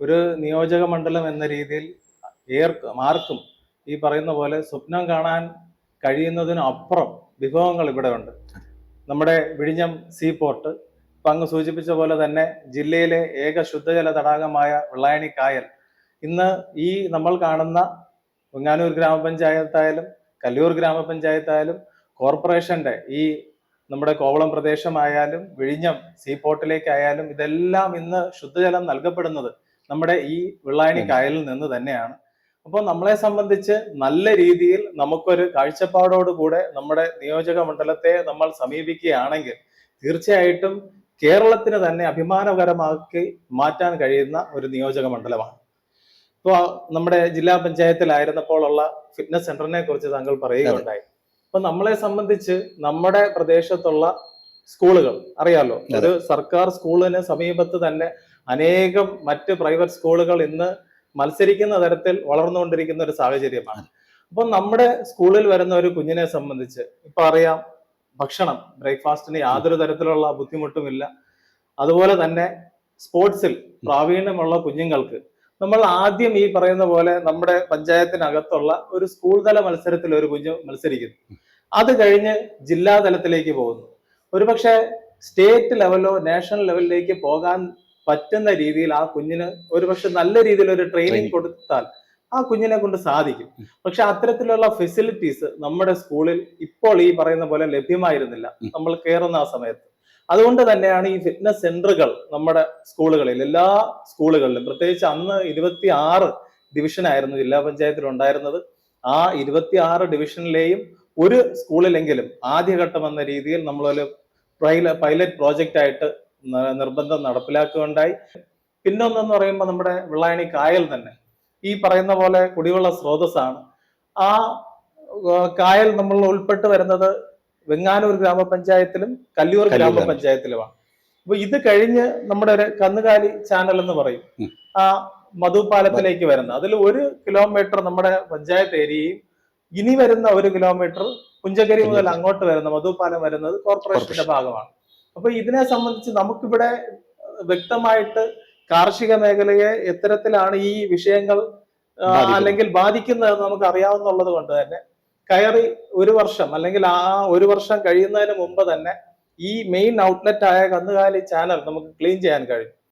ഒരു നിയോജക മണ്ഡലം എന്ന രീതിയിൽ ആർക്കും ഈ പറയുന്ന പോലെ സ്വപ്നം കാണാൻ കഴിയുന്നതിനും അപ്പുറം വിഭവങ്ങൾ ഇവിടെ ഉണ്ട്. നമ്മുടെ വിഴിഞ്ഞം സീ പോർട്ട്, ഇപ്പൊ അങ്ങ് സൂചിപ്പിച്ച പോലെ തന്നെ ജില്ലയിലെ ഏക ശുദ്ധജല തടാകമായ വെള്ളായണി കായൽ ഇന്ന് ഈ നമ്മൾ കാണുന്ന വെങ്ങാനൂർ ഗ്രാമപഞ്ചായത്തായാലും കല്ലൂർ ഗ്രാമപഞ്ചായത്തായാലും കോർപ്പറേഷന്റെ ഈ നമ്മുടെ കോവളം പ്രദേശമായാലും വിഴിഞ്ഞം സീപോർട്ടിലേക്കായാലും ഇതെല്ലാം ഇന്ന് ശുദ്ധജലം നൽകപ്പെടുന്നത് നമ്മുടെ ഈ വെള്ളായണി കായലിൽ നിന്ന് തന്നെയാണ്. അപ്പോൾ നമ്മളെ സംബന്ധിച്ച് നല്ല രീതിയിൽ നമുക്കൊരു കാഴ്ചപ്പാടോടുകൂടെ നമ്മുടെ നിയോജക മണ്ഡലത്തെ നമ്മൾ സമീപിക്കുകയാണെങ്കിൽ തീർച്ചയായിട്ടും കേരളത്തിന് തന്നെ അഭിമാനകരമാക്കി മാറ്റാൻ കഴിയുന്ന ഒരു നിയോജക മണ്ഡലമാണ്. ഇപ്പോൾ നമ്മുടെ ജില്ലാ പഞ്ചായത്തിലായിരുന്നപ്പോൾ ഉള്ള ഫിറ്റ്നസ് സെന്ററിനെ കുറിച്ച് താങ്കൾ പറയുകയുണ്ടായി. അപ്പൊ നമ്മളെ സംബന്ധിച്ച് നമ്മുടെ പ്രദേശത്തുള്ള സ്കൂളുകൾ അറിയാലോ, ഒരു സർക്കാർ സ്കൂളിന് സമീപത്ത് തന്നെ അനേകം മറ്റ് പ്രൈവറ്റ് സ്കൂളുകൾ ഇന്ന് മത്സരിക്കുന്ന തരത്തിൽ വളർന്നുകൊണ്ടിരിക്കുന്ന ഒരു സാഹചര്യമാണ്. അപ്പൊ നമ്മുടെ സ്കൂളിൽ വരുന്ന ഒരു കുഞ്ഞിനെ സംബന്ധിച്ച് ഇപ്പൊ അറിയാം, ഭക്ഷണം ബ്രേക്ക്ഫാസ്റ്റിന് യാതൊരു തരത്തിലുള്ള ബുദ്ധിമുട്ടുമില്ല. അതുപോലെ തന്നെ സ്പോർട്സിൽ പ്രാവീണ്യമുള്ള കുഞ്ഞുങ്ങൾക്ക് നമ്മൾ ആദ്യം ഈ പറയുന്ന പോലെ നമ്മുടെ പഞ്ചായത്തിനകത്തുള്ള ഒരു സ്കൂൾ തല മത്സരത്തിൽ ഒരു കുഞ്ഞ് മത്സരിക്കുന്നു. അത് കഴിഞ്ഞ് ജില്ലാ തലത്തിലേക്ക് പോകുന്നു. ഒരുപക്ഷെ സ്റ്റേറ്റ് ലെവലോ നാഷണൽ ലെവലിലേക്ക് പോകാൻ പറ്റുന്ന രീതിയിൽ ആ കുഞ്ഞിന് ഒരുപക്ഷെ നല്ല രീതിയിൽ ഒരു ട്രെയിനിങ് കൊടുത്താൽ ആ കുഞ്ഞിനെ കൊണ്ട് സാധിക്കും. പക്ഷെ അത്തരത്തിലുള്ള ഫെസിലിറ്റീസ് നമ്മുടെ സ്കൂളിൽ ഇപ്പോൾ ഈ പറയുന്ന പോലെ ലഭ്യമായിരുന്നില്ല നമ്മൾ കയറുന്ന ആ സമയത്ത്. അതുകൊണ്ട് തന്നെയാണ് ഈ ഫിറ്റ്നസ് സെന്ററുകൾ നമ്മുടെ സ്കൂളുകളിൽ, എല്ലാ സ്കൂളുകളിലും, പ്രത്യേകിച്ച് അന്ന് 26 ഡിവിഷനായിരുന്നു ജില്ലാ പഞ്ചായത്തിൽ ഉണ്ടായിരുന്നത്. ആ 26 ഡിവിഷനിലെയും ഒരു സ്കൂളിലെങ്കിലും ആദ്യഘട്ടം എന്ന രീതിയിൽ നമ്മളൊരു പൈലറ്റ് പ്രോജക്റ്റ് ആയിട്ട് നിർബന്ധം നടപ്പിലാക്കുകയുണ്ടായി. പിന്നൊന്നെന്ന് പറയുമ്പോൾ നമ്മുടെ വെള്ളായണി കായൽ തന്നെ ഈ പറയുന്ന പോലെ കുടിവെള്ള സ്രോതസ്സാണ്. ആ കായൽ നമ്മൾ ഉൾപ്പെട്ട് വരുന്നത് വെങ്ങാനൂർ ഗ്രാമപഞ്ചായത്തിലും കല്ലൂർ ഗ്രാമപഞ്ചായത്തിലുമാണ്. അപ്പൊ ഇത് കഴിഞ്ഞ് നമ്മുടെ ഒരു കന്നുകാലി ചാനൽ എന്ന് പറയും, ആ മധുപാലത്തിലേക്ക് വരുന്ന അതിൽ 1 കിലോമീറ്റർ നമ്മുടെ പഞ്ചായത്ത് ഏരിയയും ഇനി വരുന്ന 1 കിലോമീറ്റർ പുഞ്ചകരി മുതൽ അങ്ങോട്ട് വരുന്ന മധുപാലം വരുന്നത് കോർപ്പറേഷന്റെ ഭാഗമാണ്. അപ്പൊ ഇതിനെ സംബന്ധിച്ച് നമുക്കിവിടെ വ്യക്തമായിട്ട് കാർഷിക മേഖലയെ എത്തരത്തിലാണ് ഈ വിഷയങ്ങൾ അല്ലെങ്കിൽ ബാധിക്കുന്നത് നമുക്ക് അറിയാവുന്നുള്ളത് കൊണ്ട് തന്നെ കയറി 1 വർഷം അല്ലെങ്കിൽ ആ 1 വർഷം കഴിയുന്നതിന് മുമ്പ് തന്നെ ഈ മെയിൻ ഔട്ട്ലെറ്റ് ആയ കന്നുകാലി ചാനൽ നമുക്ക് ക്ലീൻ ചെയ്യാൻ കഴിയും.